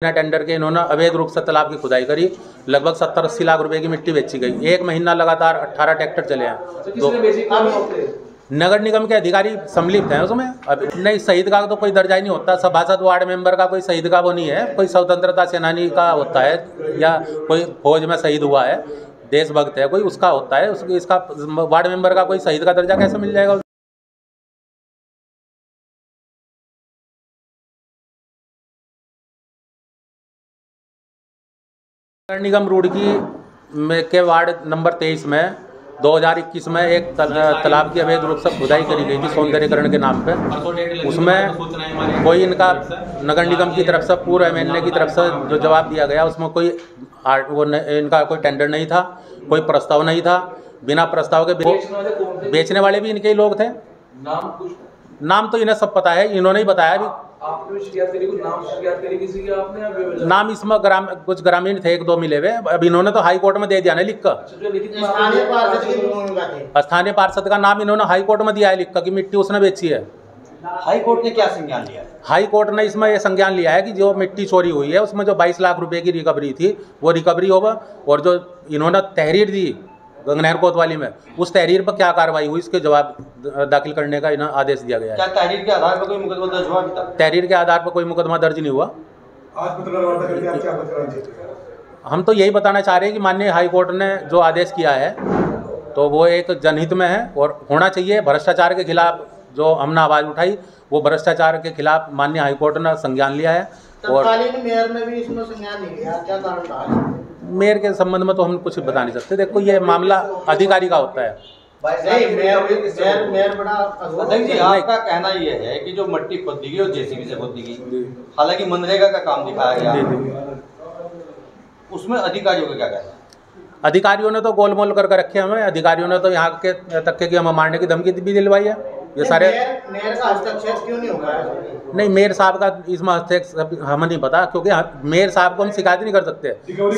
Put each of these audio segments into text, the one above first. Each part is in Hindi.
बिना टेंडर के इन्होंने अवैध रूप से तालाब की खुदाई करी। लगभग 70-80 लाख रुपए की मिट्टी बेची गई। एक महीना लगातार 18 ट्रैक्टर चले हैं। नगर निगम के अधिकारी सम्मिलित हैं उसमें। अब नहीं, शहीद का तो कोई दर्जा ही नहीं होता। सभासद वार्ड मेंबर का कोई शहीद का वो नहीं है। कोई स्वतंत्रता सेनानी का होता है या कोई फौज में शहीद हुआ है, देशभक्त है कोई, उसका होता है। इसका वार्ड मेंबर का कोई शहीद का दर्जा कैसे मिल जाएगा? नगर निगम रुड़की के वार्ड नंबर 23 में 2021 में एक तालाब की अवैध रूप से खुदाई करी गई थी सौंदर्यीकरण के नाम पे। उसमें कोई इनका नगर निगम की तरफ से, पूर्व एमएलए की तरफ से जो जवाब दिया गया उसमें कोई इनका कोई टेंडर नहीं था, कोई प्रस्ताव नहीं था। बिना प्रस्ताव के बेचने वाले भी इनके ही लोग थे। नाम तो इन्हें सब पता है, इन्होंने ही बताया भी। आपने शिकायत करी, कुछ नाम शिकायत करी किसी की आपने? नाम इसमें कुछ ग्रामीण थे, 1-2 मिले हुए। अब इन्होंने तो हाई कोर्ट में दे दिया ना लिख कर। स्थानीय पार्षद का नाम इन्होंने हाई कोर्ट में दिया है लिख कर कि मिट्टी उसने बेची है। हाई कोर्ट ने क्या संज्ञान लिया? हाई कोर्ट ने इसमें यह संज्ञान लिया है कि जो मिट्टी चोरी हुई है उसमें जो 22 लाख रुपए की रिकवरी थी वो रिकवरी होगा, और जो इन्होंने तहरीर दी गंगनहर कोतवाली में, उस तहरीर पर क्या कार्रवाई हुई इसके जवाब दाखिल करने का इन्हें आदेश दिया गया है। क्या तहरीर के आधार पर कोई मुकदमा दर्ज हुआ अभी तक? तहरीर के आधार पर कोई मुकदमा दर्ज नहीं हुआ। हम तो यही बताना चाह रहे हैं कि माननीय हाई कोर्ट ने जो आदेश किया है तो वो एक जनहित में है और होना चाहिए। भ्रष्टाचार के खिलाफ जो हमने आवाज़ उठाई, वो भ्रष्टाचार के खिलाफ माननीय हाई कोर्ट ने संज्ञान लिया है। और तत्कालीन मेयर ने भी इसमें संज्ञान नहीं लिया, क्या कारण रहा? मेयर के संबंध में तो हम कुछ बता नहीं सकते। देखो, ये मामला अधिकारी का होता है। मेयर बड़ा अध्यक्ष जी, आपका कहना ये है कि जो मिट्टी खोदी गई और जेसीबी से खोदी गई, हालांकि मनरेगा का काम दिखाया गया, उसमें अधिकारियों का क्या कहना है? अधिकारियों ने तो गोलमोल करके रखे हमें। अधिकारियों ने तो यहाँ के तक के हमें मारने की धमकी भी दिलवाई है। ये सारे मेयर का हस्तक्षेप क्यों नहीं होगा? नहीं, मेयर साहब का इसमें हस्तक्षेप हमें नहीं पता, क्योंकि मेयर साहब को हम शिकायत नहीं कर सकते।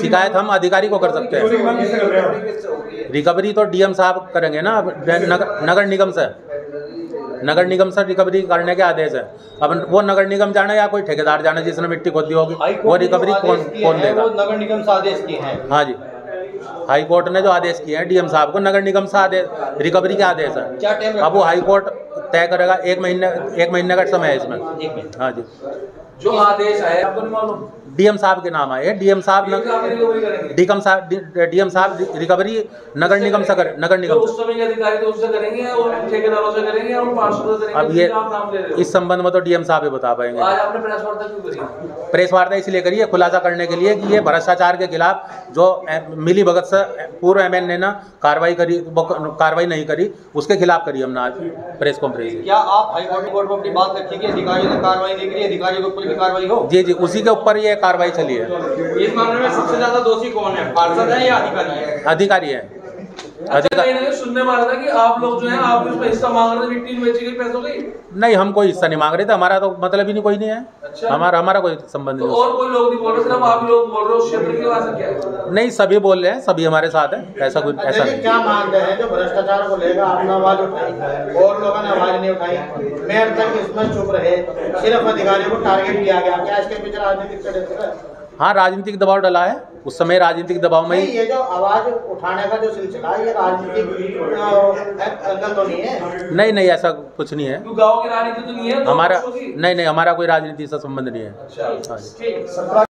शिकायत हम अधिकारी को कर सकते हैं। रिकवरी तो डीएम साहब करेंगे ना, नगर निगम से। नगर निगम से रिकवरी करने के आदेश है। अब वो नगर निगम जाने या कोई ठेकेदार जाने जिसने मिट्टी खोदी होगी, वो रिकवरी कौन देगा? नगर निगम से आदेश किए हैं। हाँ जी, हाई कोर्ट ने जो आदेश किए हैं डीएम साहब को, नगर निगम से आदेश, रिकवरी के आदेश है। अब वो हाई कोर्ट तय करेगा। 1 महीने का समय है इसमें। हाँ जी, जो आदेश आए आपको नहीं मालूम? डीएम साहब के नाम आए। डीएम साहब रिकवरी नगर निगम से करे। नगर निगम उस समय के अधिकारी तो उससे करेंगे और ठेकेदारों से करेंगे और पार्षदों से करेंगे। अब ये इस संबंध में तो डीएम साहब ही बता पाएंगे। आज आपने प्रेस वार्ता क्यों करी? प्रेस वार्ता इसलिए करिए खुलासा करने के लिए कि ये भ्रष्टाचार के खिलाफ जो मिली भगत से पूर्व एमएलए ने कार्रवाई नहीं करी, उसके खिलाफ करी हमने आज प्रेस कॉन्फ्रेंस। क्या आप हाई कोर्ट में अपनी बात रखेंगे अधिकारियों ने कार्रवाई नहीं करी, अधिकारियों के ऊपर भी कार्रवाई हो? जी जी, उसी के ऊपर ये कार्रवाई चली है। इस मामले में सबसे ज्यादा दोषी कौन है, पार्षद है या अधिकारी है? अधिकारी है। सुनने में आ रहा था कि आप लोग जो है आप उसमें हिस्सा मांग रहे थे, मिट्टी बेची गई पैसों की। नहीं, हम कोई हिस्सा नहीं मांग रहे थे। हमारा तो मतलब ही नहीं, कोई नहीं है। अच्छा। हमारा कोई संबंध नहीं। और कोई लोग नहीं बोल रहे, सिर्फ आप लोग बोल रहे हो क्षेत्र की वजह से? क्या है? नहीं, सभी बोल रहे हैं, सभी हमारे साथ है। ऐसा नहीं। क्या मानते हैं जो भ्रष्टाचार को लेकर आपने आवाज उठाई और लोगों ने आवाज नहीं उठाई, मेयर तक इसमें चुप रहे, सिर्फ अधिकारियों को टारगेट किया गया, क्या इसके पीछे राजनीतिक षड्यंत्र है? हाँ, राजनीतिक दबाव डाला है। उस समय राजनीतिक दबाव में ही ये जो आवाज उठाने का जो सिलसिला है, ये राजनीतिक एंगल तो नहीं है? नहीं, ऐसा कुछ नहीं है। गाँव की राजनीति तो नहीं है हमारा? नहीं, हमारा कोई राजनीति से संबंध नहीं है। अच्छा।